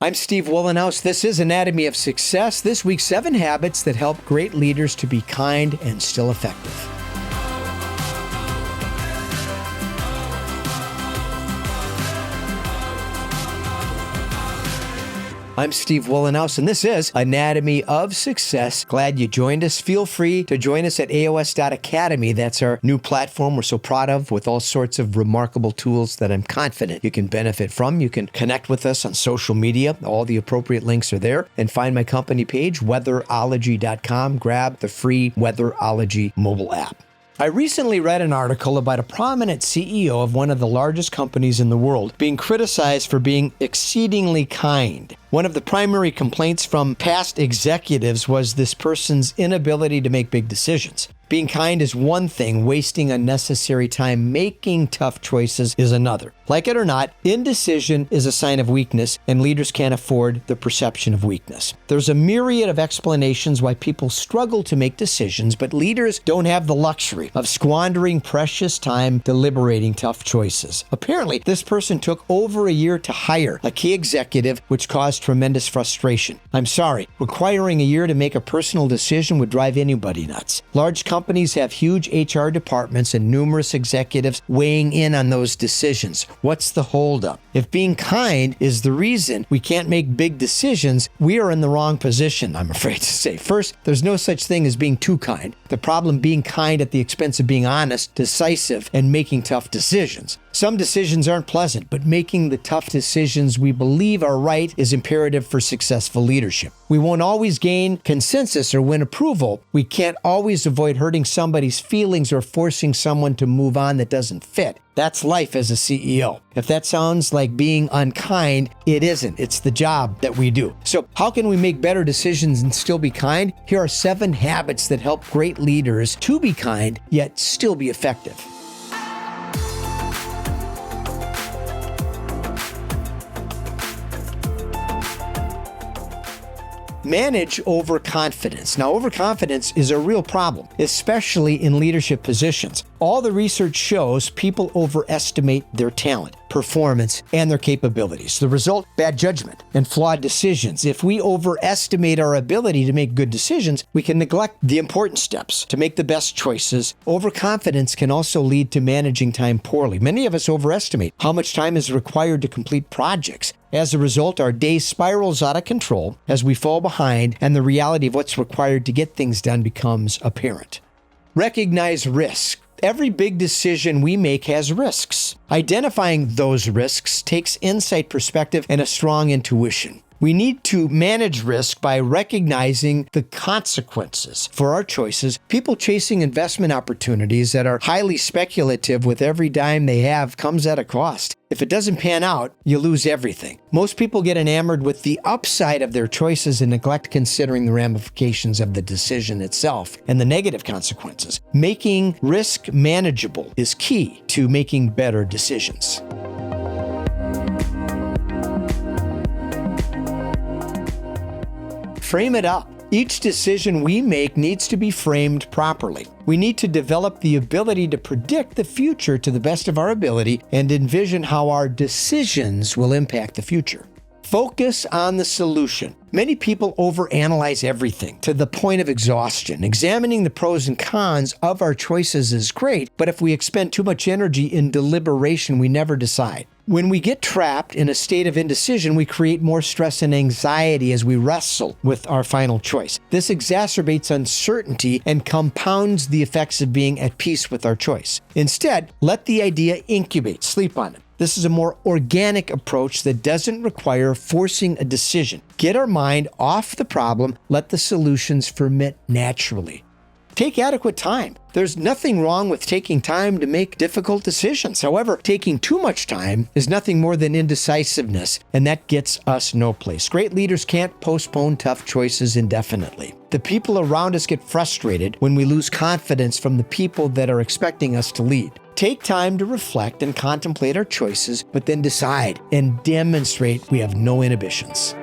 I'm Steve Wohlenhaus. This is Anatomy of Success. This week, 7 habits that help great leaders to be kind and still effective. I'm Steve Wohlenhaus, and this is Anatomy of Success. Glad you joined us. Feel free to join us at aos.academy. That's our new platform we're so proud of, with all sorts of remarkable tools that I'm confident you can benefit from. You can connect with us on social media. All the appropriate links are there. And find my company page, weatherology.com. Grab the free Weatherology mobile app. I recently read an article about a prominent CEO of one of the largest companies in the world being criticized for being exceedingly kind. One of the primary complaints from past executives was this person's inability to make big decisions. Being kind is one thing, wasting unnecessary time making tough choices is another. Like it or not, indecision is a sign of weakness, and leaders can't afford the perception of weakness. There's a myriad of explanations why people struggle to make decisions, but leaders don't have the luxury of squandering precious time deliberating tough choices. Apparently, this person took over a year to hire a key executive, which caused tremendous frustration. I'm sorry, requiring a year to make a personal decision would drive anybody nuts. Large companies have huge HR departments and numerous executives weighing in on those decisions. What's the holdup? If being kind is the reason we can't make big decisions, we are in the wrong position, I'm afraid to say. First, there's no such thing as being too kind. The problem being kind at the expense of being honest, decisive, and making tough decisions. Some decisions aren't pleasant, but making the tough decisions we believe are right is imperative for successful leadership. We won't always gain consensus or win approval. We can't always avoid hurting somebody's feelings or forcing someone to move on that doesn't fit. That's life as a CEO. If that sounds like being unkind, it isn't. It's the job that we do. So how can we make better decisions and still be kind? Here are 7 habits that help great leaders to be kind, yet still be effective. Manage overconfidence. Now, overconfidence is a real problem, especially in leadership positions. All the research shows people overestimate their talent, performance, and their capabilities. The result, bad judgment and flawed decisions. If we overestimate our ability to make good decisions, we can neglect the important steps to make the best choices. Overconfidence can also lead to managing time poorly. Many of us overestimate how much time is required to complete projects. As a result, our day spirals out of control as we fall behind, and the reality of what's required to get things done becomes apparent. Recognize risk. Every big decision we make has risks. Identifying those risks takes insight, perspective, and a strong intuition. We need to manage risk by recognizing the consequences for our choices. People chasing investment opportunities that are highly speculative with every dime they have comes at a cost. If it doesn't pan out, you lose everything. Most people get enamored with the upside of their choices and neglect considering the ramifications of the decision itself and the negative consequences. Making risk manageable is key to making better decisions. Frame it up. Each decision we make needs to be framed properly. We need to develop the ability to predict the future to the best of our ability and envision how our decisions will impact the future. Focus on the solution. Many people overanalyze everything to the point of exhaustion. Examining the pros and cons of our choices is great, but if we expend too much energy in deliberation, we never decide. When we get trapped in a state of indecision, we create more stress and anxiety as we wrestle with our final choice. This exacerbates uncertainty and compounds the effects of being at peace with our choice. Instead, let the idea incubate, sleep on it. This is a more organic approach that doesn't require forcing a decision. Get our mind off the problem, let the solutions ferment naturally. Take adequate time. There's nothing wrong with taking time to make difficult decisions. However, taking too much time is nothing more than indecisiveness, and that gets us no place. Great leaders can't postpone tough choices indefinitely. The people around us get frustrated when we lose confidence from the people that are expecting us to lead. Take time to reflect and contemplate our choices, but then decide and demonstrate we have no inhibitions.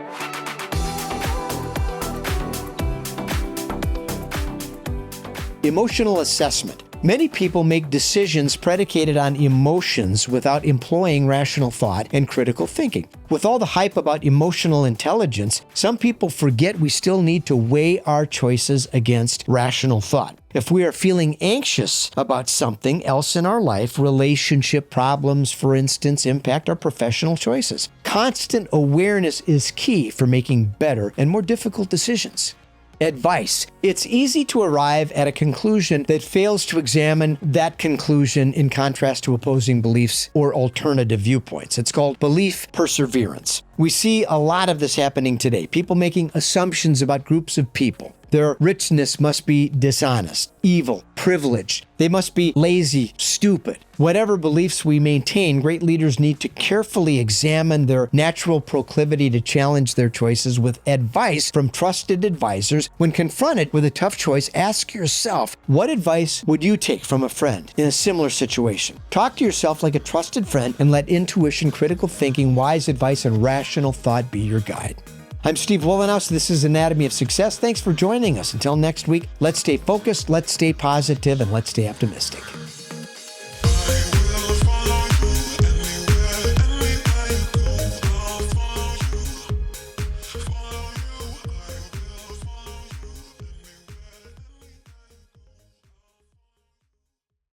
Emotional assessment. Many people make decisions predicated on emotions without employing rational thought and critical thinking. With all the hype about emotional intelligence, some people forget we still need to weigh our choices against rational thought. If we are feeling anxious about something else in our life, relationship problems, for instance, impact our professional choices. Constant awareness is key for making better and more difficult decisions. Advice. It's easy to arrive at a conclusion that fails to examine that conclusion in contrast to opposing beliefs or alternative viewpoints. It's called belief perseverance. We see a lot of this happening today. People making assumptions about groups of people. Their richness must be dishonest, evil, privileged. They must be lazy, stupid. Whatever beliefs we maintain, great leaders need to carefully examine their natural proclivity to challenge their choices with advice from trusted advisors. When confronted with a tough choice, ask yourself, what advice would you take from a friend in a similar situation? Talk to yourself like a trusted friend and let intuition, critical thinking, wise advice, and rational thought be your guide. I'm Steve Wohlenhaus. This is Anatomy of Success. Thanks for joining us. Until next week, let's stay focused, let's stay positive, and let's stay optimistic.